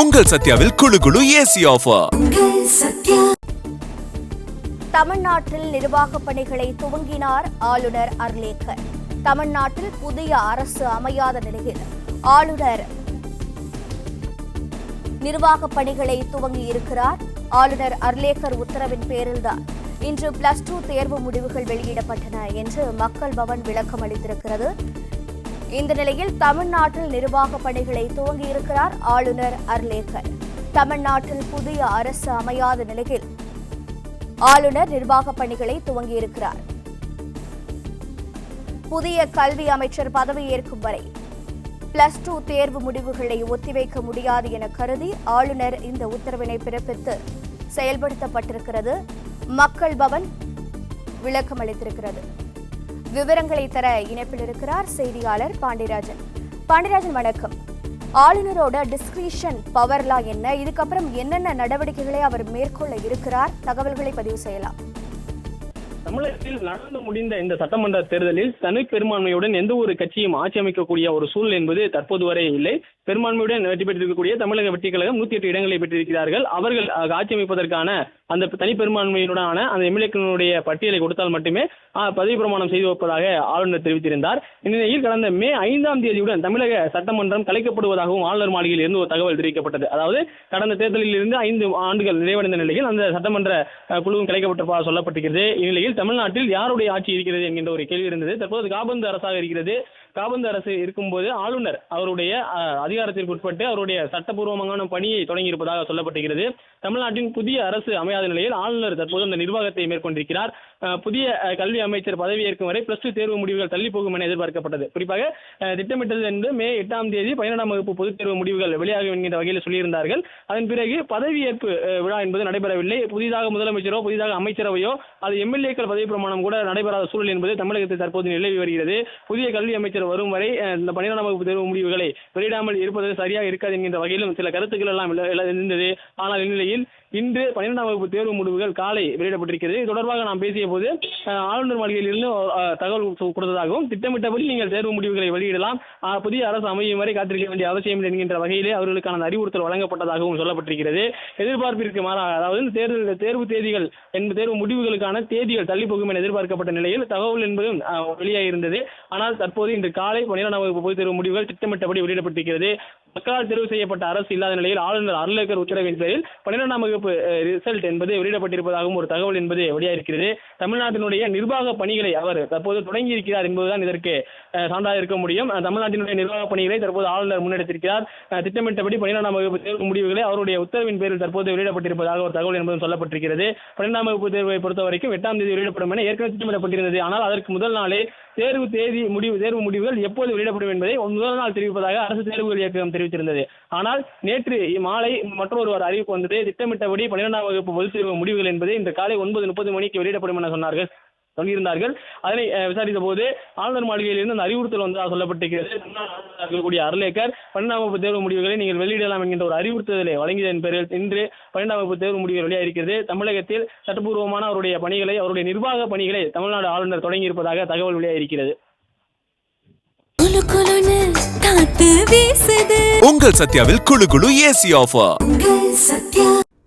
உங்கள் சத்யாவில் குளு குளு ஏசி ஆஃபர். தமிழ்நாட்டில் நிர்வாக பணிகளை துவங்கினார் ஆளுநர் அர்லேக்கர். தமிழ்நாட்டில் புதிய அரசு அமையாத நிலையில் ஆளுநர் நிர்வாக பணிகளை துவங்கியிருக்கிறார். ஆளுநர் அர்லேக்கர் உத்தரவின் பேரில்தான் இன்று +2 தேர்வு முடிவுகள் வெளியிடப்பட்டன என்று மக்கள் பவன் விளக்கம் அளித்திருக்கிறது. இந்த நிலையில் தமிழ்நாட்டில் நிர்வாக பணிகளை துவங்கியிருக்கிறார் ஆளுநர் அர்லேக்கர். தமிழ்நாட்டில் புதிய அரசு அமையாத நிலையில் ஆளுநர் நிர்வாக பணிகளை துவங்கியிருக்கிறார். புதிய கல்வி அமைச்சர் பதவியேற்கும் வரை +2 தேர்வு முடிவுகளை ஒத்திவைக்க முடியாது என கருதி ஆளுநர் இந்த உத்தரவினை பிறப்பித்து செயல்படுத்தப்பட்டிருக்கிறது. மக்கள் பவன் விளக்கம் அளித்திருக்கிறது. விவரங்களை தர இணைப்பில் இருக்கிறார் செய்தியாளர் பாண்டியராஜன். பாண்டியராஜன், வணக்கம். ஆளுநரோட டிஸ்கிரிஷன் பவர்லாம் என்ன? இதுக்கப்புறம் என்னென்ன நடவடிக்கைகளை அவர் மேற்கொள்ள இருக்கிறார்? தகவல்களை பதிவு செய்யலாம். தமிழகத்தில் நடந்து முடிந்த இந்த சட்டமன்ற தேர்தலில் தனி பெரும்பான்மையுடன் எந்த ஒரு கட்சியும் ஆட்சி அமைக்கக்கூடிய ஒரு சூழல் என்பது தற்போது வரை இல்லை. பெரும்பான்மையுடன் வெற்றி பெற்றிருக்கக்கூடிய தமிழக வெற்றிக் கழகம் 108 இடங்களை பெற்றிருக்கிறார்கள். அவர்கள் ஆட்சி அமைப்பதற்கான அந்த தனி பெரும்பான்மையுடனான அந்த எம்எல்ஏக்களுடைய பட்டியலை கொடுத்தால் மட்டுமே பதவி பிரமாணம் செய்து வைப்பதாக ஆளுநர் தெரிவித்திருந்தார். இந்நிலையில் கடந்த மே 5ஆம் தேதியுடன் தமிழக சட்டமன்றம் கலைக்கப்படுவதாகவும் ஆளுநர் மாளிகையில் இருந்து ஒரு தகவல் தெரிவிக்கப்பட்டது. அதாவது கடந்த தேர்தலில் இருந்து 5 ஆண்டுகள் நிறைவடைந்த நிலையில் அந்த சட்டமன்ற குழுவும் கலைக்கப்பட்டிருப்பதாக சொல்லப்பட்டிருக்கிறது. இந்நிலையில் தமிழ்நாட்டில் யாருடைய ஆட்சி இருக்கிறது என்கின்ற ஒரு கேள்வி இருந்தது. தற்போது காபந்து அரசாக இருக்கிறது. காபந்து அரசு இருக்கும்போது ஆளுநர் அவருடைய அதிகாரத்திற்கு உட்பட்டு அவருடைய சட்டப்பூர்வமான பணியை தொடங்கியிருப்பதாக சொல்லப்பட்டிருக்கிறது. தமிழ்நாட்டின் புதிய அரசு அமையாத நிலையில் ஆளுநர் தற்போது அந்த நிர்வாகத்தை மேற்கொண்டிருக்கிறார். புதிய கல்வி அமைச்சர் பதவியேற்கும் வரை +2 தேர்வு முடிவுகள் தள்ளி போகும் என எதிர்பார்க்கப்பட்டது. குறிப்பாக திட்டமிட்டது என்று மே 8ஆம் தேதி 12ஆம் வகுப்பு பொதுத் தேர்வு முடிவுகள் வெளியாகும் என்கின்ற வகையில் சொல்லியிருந்தார்கள். அதன் பிறகு பதவியேற்பு விழா என்பது நடைபெறவில்லை. புதிதாக முதலமைச்சரோ புதிதாக அமைச்சரவையோ அது எம்எல்ஏக்கள் பதவி பிரமாணம் கூட நடைபெறாத சூழல் என்பது தமிழகத்தில் தற்போது நிலவி வருகிறது. புதிய கல்வி அமைச்சர் வரும் வரை இந்த 12ஆம் வகுப்பு தேர்வு முடிவுகளை வெளியிடாமல் இருப்பது சரியாக இருக்காது என்கின்ற வகையிலும் சில கருத்துக்கள் எல்லாம் இருந்தது. ஆனால் இந்நிலையில் இன்று 12ஆம் வகுப்பு தேர்வு முடிவுகள் காலை வெளியிடப்பட்டிருக்கிறது. இது தொடர்பாக நாம் பேசிய போது ஆளுநர் மாளிகையில் இருந்து தகவல் கொடுத்ததாகவும் திட்டமிட்டபடி நீங்கள் தேர்வு முடிவுகளை வெளியிடலாம், புதிய அரசு அமையும் வரை காத்திருக்க வேண்டிய அவசியம் என்கின்ற வகையிலே அவர்களுக்கான அறிவுறுத்தல் வழங்கப்பட்டதாகவும் சொல்லப்பட்டிருக்கிறது. எதிர்பார்ப்பிற்கு மாறாக அதாவது தேர்வு தேதிகள் தேர்வு முடிவுகளுக்கான தேதிகள் தள்ளி போகும் என எதிர்பார்க்கப்பட்ட நிலையில் தகவல் என்பதும் வெளியாக இருந்தது. ஆனால் தற்போது இன்று காலை 12ஆம் வகுப்பு பொதுத் தேர்வு முடிவுகள் திட்டமிட்டபடி வெளியிடப்பட்டிருக்கிறது. மக்களால் தேர்வு செய்யப்பட்ட அரசு இல்லாத நிலையில் ஆளுநர் அர்லேக்கர் உத்தரவின் பேரில் 12ஆம் வகுப்பு ரிசல்ட் என்பது வெளியிடப்பட்டிருப்பதாகவும் ஒரு தகவல் என்பது வெளியாகிறது. தமிழ்நாட்டினுடைய நிர்வாக பணிகளை அவர் தற்போது தொடங்கி இருக்கிறார் என்பதுதான் இதற்கு சான்றாக இருக்க முடியும். தமிழ்நாட்டினுடைய நிர்வாக பணிகளை தற்போது ஆளுநர் முன்னெடுத்திருக்கிறார். திட்டமிட்டபடி 12ஆம் வகுப்பு தேர்வு முடிவுகளை அவருடைய உத்தரவின் பேரில் தற்போது வெளியிடப்பட்டிருப்பதாக ஒரு தகவல் என்பதும் சொல்லப்பட்டிருக்கிறது. 12ஆம் வகுப்பு தேர்வை பொறுத்த வரைக்கும் 8ஆம் தேதி வெளியிடப்படும் என ஏற்கனவே திட்டமிடப்பட்டிருந்தது. ஆனால் அதற்கு முதல் நாளே தேர்வு முடிவுகள் எப்போது வெளியிடப்படும் என்பதை முதல் நாள் தெரிவிப்பதாக அரசு தேர்வுகள் இயக்ககம் தெரிவித்திருந்தது. ஆனால் நேற்று மாலை மற்றொரு அறிவிப்பு வந்தது. திட்டமிட்டபடி 12ஆம் வகுப்பு பொதுத் தேர்வு முடிவுகள் என்பது இன்று காலை 9:30 மணிக்கு வெளியிடப்படும் என சொல்லியிருந்தார்கள். அதனை விசாரித்த போது ஆளுநர் மாளிகையில் இருந்து அந்த அறிவுறுத்தல் வந்ததாக சொல்லப்பட்டிருக்கிறது. அர்லேக்கர் 12ஆம் வகுப்பு தேர்வு முடிவுகளை நீங்கள் வெளியிடலாம் என்கின்ற ஒரு அறிவுறுத்தலை வழங்கியதன் பேரில் இன்று 12ஆம் வகுப்பு தேர்வு முடிவுகள் வெளியாகிறது. தமிழகத்தில் சட்டப்பூர்வமான அவருடைய பணிகளை அவருடைய நிர்வாக பணிகளை தமிழ்நாடு ஆளுநர் தொடங்கியிருப்பதாக தகவல் வெளியாகிறது. உங்கள் சத்யாவில் குளு குளு ஏசி ஆஃபர்.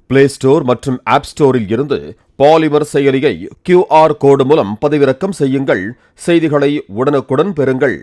பிளே ஸ்டோர் மற்றும் ஆப் ஸ்டோரில் இருந்து பாலிமர் செயலியை QR கோடு மூலம் பதிவிறக்கம் செய்யுங்கள். செய்திகளை உடனுக்குடன் பெறுங்கள்.